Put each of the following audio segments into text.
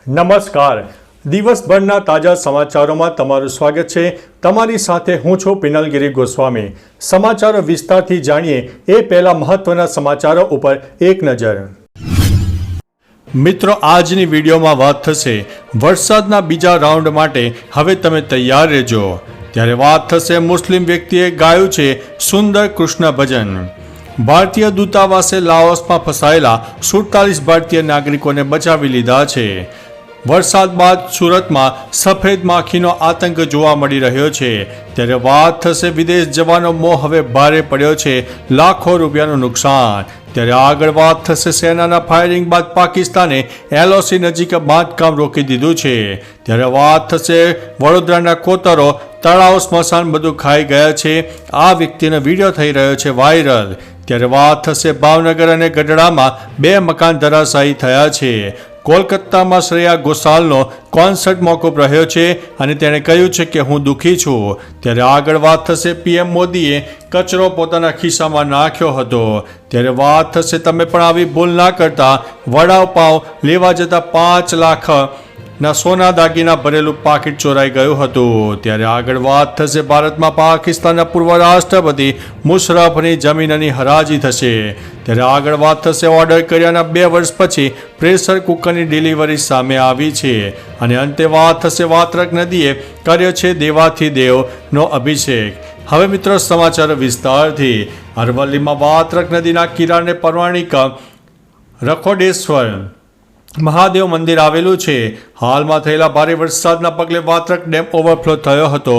નમસ્કાર. દિવસભરના તાજા સમાચારોમાં તમારું સ્વાગત છે. તમારી સાથે હું છું પિનલગીરી ગોસ્વામી. સમાચારો વિસ્તારથી જાણીએ એ પહેલા મહત્વના સમાચારો ઉપર એક નજર. મિત્રો, આજની વિડીયોમાં વાત થશે વરસાદના બીજા રાઉન્ડ માટે હવે તમે તૈયાર રહેજો. ત્યારે વાત થશે મુસ્લિમ વ્યક્તિએ ગાયું છે સુંદર કૃષ્ણ ભજન. ભારતીય દૂતાવાસે લાઓસમાં ફસાયેલા 47 ભારતીય નાગરિકોને બચાવી લીધા છે. વરસાદ બાદ સુરતમાં સફેદ માખીનો આતંક જોવા મળી રહ્યો છે. ત્યારે વાત થશે વિદેશ જવાનો મોહ હવે ભારે પડ્યો છે, લાખો રૂપિયાનું નુકસાન. ત્યારે આગળ વાત થશે સેનાના ફાયરિંગ બાદ પાકિસ્તાને LOC નજીક બાંધકામ રોકી દીધું છે. ત્યારે વાત થશે વડોદરાના કોતરો તળાવ સ્મશાન બધું ખાઈ ગયા છે. આ વ્યક્તિનો વિડીયો થઈ રહ્યો છે વાયરલ. ત્યારે વાત થશે ભાવનગર અને ગઢડામાં 2 મકાન ધરાશાયી થયા છે. કોલકાતામાં શ્રેયા ઘોષાલનો કોન્સર્ટ મોકૂફ રહ્યો છે અને તેણે કહ્યું છે કે હું દુઃખી છું. ત્યારે આગળ વાત થશે PM મોદીએ કચરો પોતાના ખિસ્સામાં નાખ્યો હતો. ત્યારે વાત થશે તમે પણ આવી ભૂલ ના કરતા. વડાપાવ લેવા જતા 5 લાખના સોના દાગીના ભરેલું પાકીટ ચોરાઈ ગયું હતું. ત્યારે આગળ વાત થશે ભારતમાં પાકિસ્તાનના પૂર્વ રાષ્ટ્રપતિ મુશરફની જમીનની હરાજી થશે. ત્યારે આગળ વાત થશે ઓર્ડર કર્યાના 2 વર્ષ પછી પ્રેશર કુકરની ડિલિવરી સામે આવી છે. અને અંતે વાત થશે વાત્રક નદીએ કર્યો છે દેવાથી દેવનો અભિષેક. હવે મિત્રો સમાચાર વિસ્તારથી. અરવલ્લીમાં વાત્રક નદીના કિનારે પૌરાણિક રખોડેશ્વર મહાદેવ મંદિર આવેલું છે. હાલમાં થયેલા ભારે વરસાદના પગલે વાત્રક ડેમ ઓવરફ્લો થયો હતો,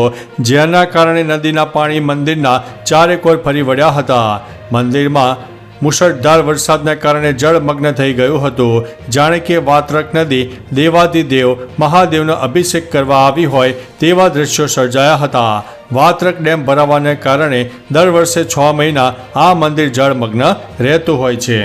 જેના કારણે નદીના પાણી મંદિરના ચારેકોર ફરી વળ્યા હતા. મંદિરમાં મુશળધાર વરસાદના કારણે જળમગ્ન થઈ ગયું હતું, જાણે કે વાત્રક નદી દેવાધિદેવ મહાદેવનો અભિષેક કરવા આવી હોય તેવા દ્રશ્યો સર્જાયા હતા. વાત્રક ડેમ ભરાવાને કારણે દર વર્ષે 6 મહિના આ મંદિર જળમગ્ન રહેતું હોય છે.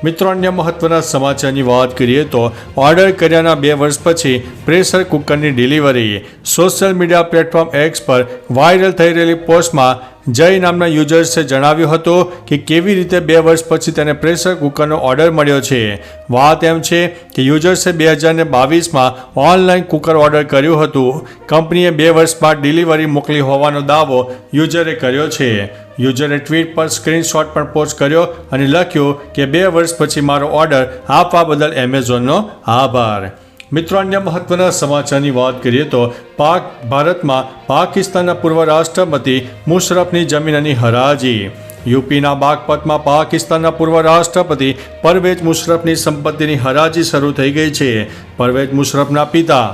મિત્રો, અન્ય મહત્વના સમાચારની વાત કરીએ તો ઓર્ડર કર્યાના 2 વર્ષ પછી પ્રેશર કુકરની delivery. Social media platform X પર વાયરલ થઈ રહેલી પોસ્ટમાં જય નામના યુઝર્સે જણાવ્યું હતું કે કેવી રીતે 2 વર્ષ પછી તેને પ્રેશર કુકરનો ઓર્ડર મળ્યો છે. વાત એમ છે કે યુઝર્સે 2022માં ઓનલાઈન કુકર ઓર્ડર કર્યું હતું. કંપનીએ 2 વર્ષ બાદ ડિલિવરી મોકલી હોવાનો દાવો યુઝરે કર્યો છે. યુઝરે ટ્વીટ પર સ્ક્રીનશોટ પણ પોસ્ટ કર્યો અને લખ્યું કે 2 વર્ષ પછી મારો ઓર્ડર આપવા બદલ એમેઝોનનો આભાર. મિત્રો, અન્ય મહત્વના સમાચારની વાત કરીએ તો ભારતમાં પાકિસ્તાનના પૂર્વ રાષ્ટ્રપતિ મુશરફની જમીનની હરાજી. યુપીના બાગપતમાં પાકિસ્તાનના પૂર્વ રાષ્ટ્રપતિ પરવેઝ મુશરફની સંપત્તિની હરાજી શરૂ થઈ ગઈ છે. પરવેઝ મુશરફના પિતા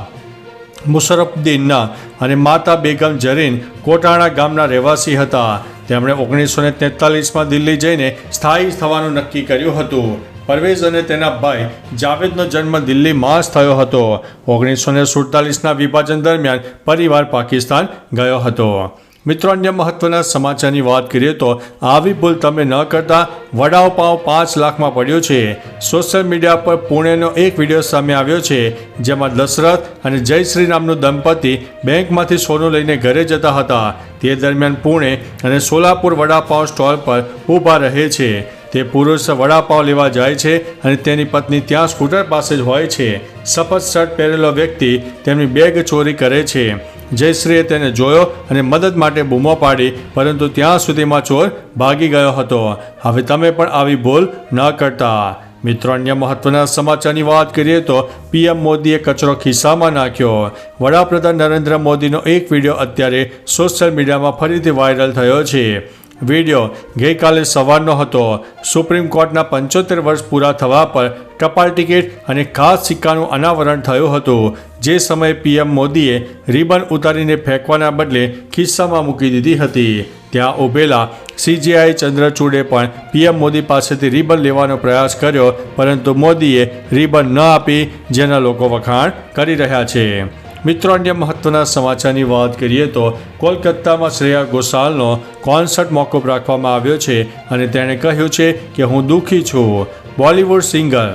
મુશરફુદ્દીનના અને માતા બેગમ જરીન કોટાણા ગામના રહેવાસી હતા. તેમણે 1943માં દિલ્હી જઈને સ્થાયી થવાનું નક્કી કર્યું હતું. પરવેઝ અને તેના ભાઈ જાવેદનો જન્મ દિલ્હીમાં જ થયો હતો. 1947ના વિભાજન દરમિયાન પરિવાર પાકિસ્તાન ગયો હતો. મિત્રો, અન્ય મહત્વના સમાચારની વાત કરીએ તો આવી ભૂલ તમે ન કરતા. વડાપાવ 5 લાખમાં પડ્યો છે. સોશિયલ મીડિયા પર પુણેનો એક વિડીયો સામે આવ્યો છે, જેમાં દશરથ અને જયશ્રી નામનું દંપતી બેંકમાંથી સોનું લઈને ઘરે જતા હતા. તે દરમિયાન પુણે અને સોલાપુર વડાપાવ સ્ટોલ પર ઊભા રહે છે. તે પુરુષ વડાપાવ લેવા જાય છે અને તેની પત્ની ત્યાં સ્કૂટર પાસે જ હોય છે. સફેદ શર્ટ પહેરેલો વ્યક્તિ તેમની બેગ ચોરી કરે છે. જયશ્રીએ તેને જોયો અને મદદ માટે બૂમો પાડી, પરંતુ ત્યાં સુધીમાં ચોર ભાગી ગયો હતો. હવે તમે પણ આવી ભૂલ ન કરતા. મિત્રો, અન્ય મહત્વના સમાચારની વાત કરીએ તો PM મોદીએ કચરો ખિસ્સામાં નાખ્યો. વડાપ્રધાન નરેન્દ્ર મોદીનો એક વિડીયો અત્યારે સોશિયલ મીડિયામાં ફરીથી વાયરલ થયો છે. વિડીયો ગઈકાલે સવારનો હતો. સુપ્રીમ કોર્ટના 75 વર્ષ પૂરા થવા પર ટપાલ ટિકિટ અને ખાસ સિક્કાનું અનાવરણ થયું હતું. જે સમયે PM મોદીએ રિબન ઉતારીને ફેંકવાના બદલે ખિસ્સામાં મૂકી દીધી હતી. ત્યાં ઊભેલા CJI ચંદ્રચૂડે પણ PM મોદી પાસેથી રિબન લેવાનો પ્રયાસ કર્યો, પરંતુ મોદીએ રિબન ન આપી, જેના લોકો વખાણ કરી રહ્યા છે. મિત્રો, અન્ય મહત્વના સમાચારની વાત કરીએ તો કોલકાતામાં શ્રેયા ઘોષાલનો કોન્સર્ટ મોકૂફ રાખવામાં આવ્યો છે અને તેણે કહ્યું છે કે હું દુઃખી છું. બોલિવૂડ સિંગર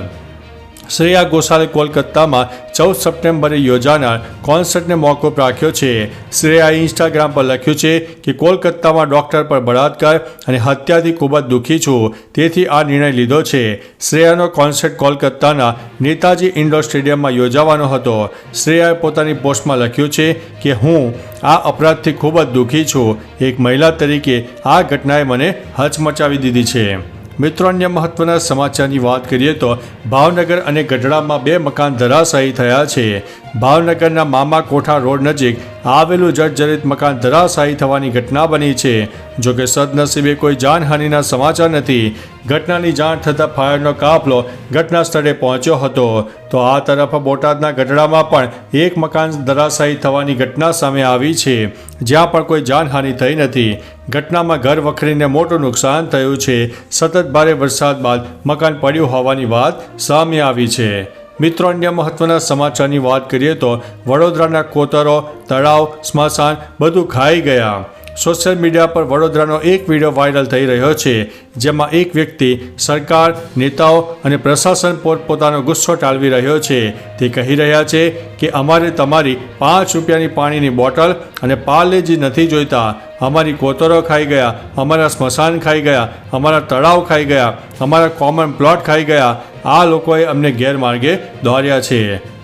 શ્રેયા ઘોષાલે કોલકાતામાં 14 સપ્ટેમ્બરે યોજાનાર કોન્સર્ટને મોકૂફ રાખ્યો છે. શ્રેયાએ ઇન્સ્ટાગ્રામ પર લખ્યું છે કે કોલકાતામાં ડૉક્ટર પર બળાત્કાર અને હત્યાથી ખૂબ જ દુઃખી છું, તેથી આ નિર્ણય લીધો છે. શ્રેયાનો કોન્સર્ટ કોલકાતાના નેતાજી ઇન્ડોર સ્ટેડિયમમાં યોજાવાનો હતો. શ્રેયાએ પોતાની પોસ્ટમાં લખ્યું છે કે હું આ અપરાધથી ખૂબ જ દુઃખી છું. એક મહિલા તરીકે આ ઘટનાએ મને હચમચાવી દીધી છે. મિત્રો, અન્ય મહત્વના સમાચારની વાત કરીએ તો ભાવનગર અને ગઢડામાં 2 મકાન ધરાશાયી થયા છે. ભાવનગરના મામા કોઠા રોડ નજીક આવેલું જર્જરિત મકાન ધરાશાયી થવાની ઘટના બની છે. જોકે સદનસીબે કોઈ જાનહાનિના સમાચાર નથી. ઘટનાની જાણ થતાં ફાયરનો કાફલો ઘટના સ્થળે પહોંચ્યો હતો. તો આ તરફ બોટાદના ગઢડામાં પણ એક મકાન ધરાશાયી થવાની ઘટના સામે આવી છે, જ્યાં પણ કોઈ જાનહાનિ થઈ નથી. ઘટનામાં ઘર વખરીને મોટું નુકસાન થયું છે. સતત ભારે વરસાદ બાદ મકાન પડ્યું હોવાની વાત સામે આવી છે. મિત્રો, અન્ય મહત્વના સમાચારની વાત કરીએ તો વડોદરાના કોતરો, તળાવ, સ્મશાન બધું ખાઈ ગયા. સોશિયલ મીડિયા પર વડોદરાનો એક વિડીયો વાયરલ થઈ રહ્યો છે, જેમાં એક વ્યક્તિ સરકાર, નેતાઓ અને પ્રશાસન પોતપોતાનો ગુસ્સો ટાળવી રહ્યો છે. તે કહી રહ્યા છે કે અમારે તમારી 5 રૂપિયાની પાણીની બોટલ અને પાર્લેજી નથી જોઈતા. અમારી કોતરો ખાઈ ગયા, અમારા સ્મશાન ખાઈ ગયા, અમારા તળાવ ખાઈ ગયા, અમારા કોમન પ્લોટ ખાઈ ગયા. આ લોકોએ અમને ગેરમાર્ગે દોર્યા છે.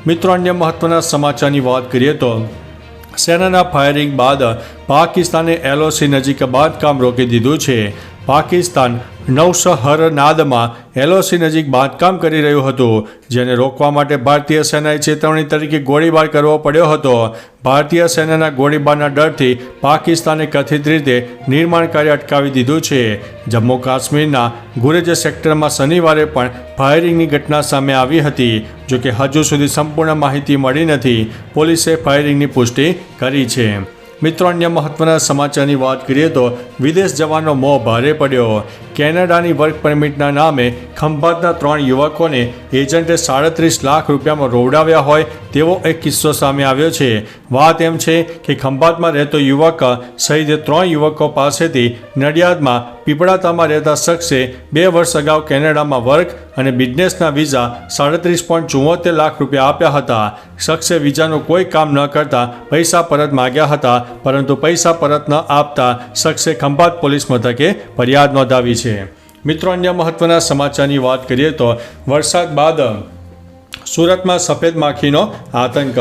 મિત્રો, અન્ય મહત્વના સમાચારની વાત કરીએ તો સેનાના ફાયરિંગ બાદ પાકિસ્તાને LOC નજીક બાંધકામ રોકી દીધું છે. પાકિસ્તાન નૌશહરનાદમાં LOC નજીક બાંધકામ કરી રહ્યું હતું, જેને રોકવા માટે ભારતીય સેનાએ ચેતવણી તરીકે ગોળીબાર કરવો પડ્યો હતો. ભારતીય સેનાના ગોળીબારના ડરથી પાકિસ્તાને કથિત રીતે નિર્માણ કાર્ય અટકાવી દીધું છે. જમ્મુ કાશ્મીરના ગુરેજ સેક્ટરમાં શનિવારે પણ ફાયરિંગની ઘટના સામે આવી હતી. જોકે હજુ સુધી સંપૂર્ણ માહિતી મળી નથી. પોલીસે ફાયરિંગની પુષ્ટિ કરી છે. મિત્રો, અન્ય મહત્વના સમાચારની વાત કરીએ તો વિદેશ જવાનો મોહ ભારે પડ્યો. કેનેડાની વર્ક પરમિટના નામે ખંભાતના 3 યુવકોને એજન્ટે 37 લાખ રૂપિયામાં રોવડાવ્યા હોય તેવો એક કિસ્સો સામે આવ્યો છે. વાત એમ છે કે ખંભાતમાં રહેતો યુવક સહિત 3 યુવકો પાસેથી નડિયાદમાં પીપળાતામાં રહેતા શખ્સે 2 વર્ષ અગાઉ કેનેડામાં વર્ક અને બિઝનેસના વિઝા 37.74 લાખ રૂપિયા આપ્યા હતા. શખ્સે વિઝાનું કોઈ કામ ન કરતા પૈસા પરત માગ્યા હતા, પરંતુ પૈસા પરત ન આપતા શખ્સે ખંભાત પોલીસ મથકે ફરિયાદ નોંધાવી છે. મિત્રો, અન્ય મહત્વના સમાચારની વાત કરીએ તો વરસાદ બાદ સુરતમાં સફેદ માખીનો આતંક.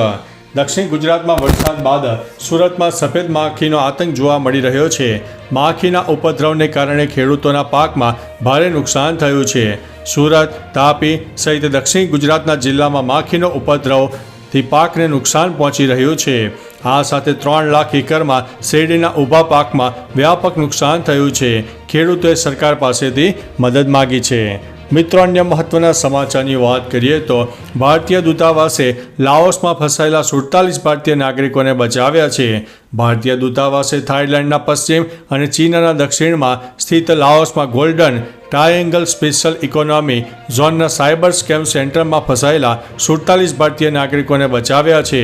દક્ષિણ ગુજરાતમાં વરસાદ બાદ સુરતમાં સફેદ માખીનો આતંક જોવા મળી રહ્યો છે. માખીના ઉપદ્રવને કારણે ખેડૂતોના પાકમાં ભારે નુકસાન થયું છે. સુરત, તાપી સહિત દક્ષિણ ગુજરાતના જિલ્લામાં માખીનો ઉપદ્રવથી પાકને નુકસાન પહોંચી રહ્યું છે. આ સાથે 3 લાખ એકરમાં શેરડીના ઊભા પાકમાં વ્યાપક નુકસાન થયું છે. ખેડૂતોએ સરકાર પાસેથી મદદ માગી છે. મિત્રો, અન્ય મહત્વના સમાચારની વાત કરીએ તો ભારતીય દૂતાવાસે લાઓસમાં ફસાયેલા 47 ભારતીય નાગરિકોને બચાવ્યા છે. ભારતીય દૂતાવાસે થાઇલેન્ડના પશ્ચિમ અને ચીનના દક્ષિણમાં સ્થિત લાઓસમાં ગોલ્ડન ટ્રાયેંગલ સ્પેશિયલ ઇકોનોમી ઝોનના સાયબર સ્કેમ સેન્ટરમાં ફસાયેલા 47 ભારતીય નાગરિકોને બચાવ્યા છે.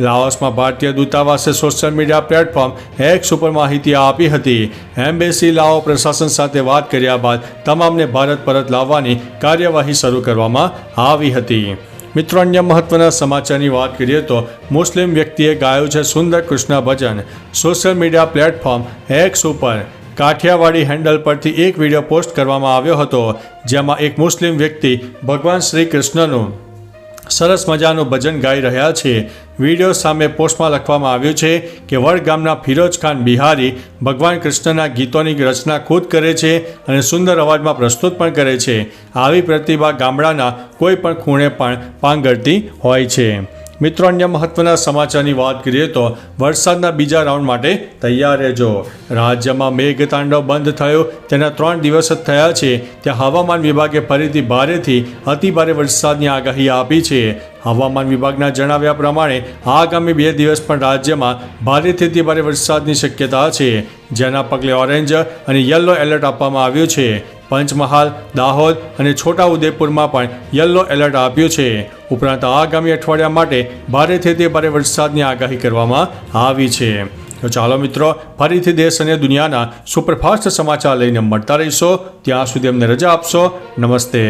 લાઓસમાં ભારતીય દૂતાવાસે સોશિયલ મીડિયા પ્લેટફોર્મ X ઉપર માહિતી આપી હતી. એમ્બેસી લાઓ પ્રશાસન સાથે વાત કર્યા બાદ તમામને ભારત પરત લાવવાની કાર્યવાહી શરૂ કરવામાં આવી હતી. મિત્રો, અન્ય મહત્વના સમાચારની વાત કરીએ તો મુસ્લિમ વ્યક્તિએ ગાયું છે સુંદર કૃષ્ણ ભજન. સોશિયલ મીડિયા પ્લેટફોર્મ X ઉપર કાઠિયાવાડી હેન્ડલ પરથી એક વિડીયો પોસ્ટ કરવામાં આવ્યો હતો, જેમાં એક મુસ્લિમ વ્યક્તિ ભગવાન શ્રી કૃષ્ણનું સરસ મજાનું ભજન ગાઈ રહ્યા છે. વિડીયો સામે પોસ્ટમાં લખવામાં આવ્યું છે કે વડગામના ફિરોજ ખાન બિહારી ભગવાન કૃષ્ણના ગીતોની રચના ખુદ કરે છે અને સુંદર અવાજમાં પ્રસ્તુત પણ કરે છે. આવી પ્રતિભા ગામડાના કોઈ પણ ખૂણે પણ પાંગરતી હોય છે. મિત્રો, અન્ય મહત્વના સમાચારની વાત કરીએ તો વરસાદના બીજા રાઉન્ડ માટે તૈયાર રહેજો. રાજ્યમાં મેઘતાંડવ બંધ થયો તેના 3 દિવસ જ થયા છે, ત્યાં હવામાન વિભાગે ફરીથી ભારેથી અતિભારે વરસાદની આગાહી આપી છે. હવામાન વિભાગના જણાવ્યા પ્રમાણે આગામી 2 દિવસ પણ રાજ્યમાં ભારેથી અતિભારે વરસાદની શક્યતા છે, જેના પગલે ઓરેન્જ અને યલો એલર્ટ આપવામાં આવ્યું છે. પંચમહાલ, દાહોદ અને છોટાઉદેપુરમાં પણ યલો એલર્ટ આપ્યું છે. ઉપરાંત આગામી અઠવાડિયા માટે ભારેથી અતિભારે વરસાદની આગાહી કરવામાં આવી છે. તો ચાલો મિત્રો, ફરીથી દેશ અને દુનિયાના સુપરફાસ્ટ સમાચાર લઈને મળતા રહીશો. ત્યાં સુધી અમને રજા આપશો. નમસ્તે.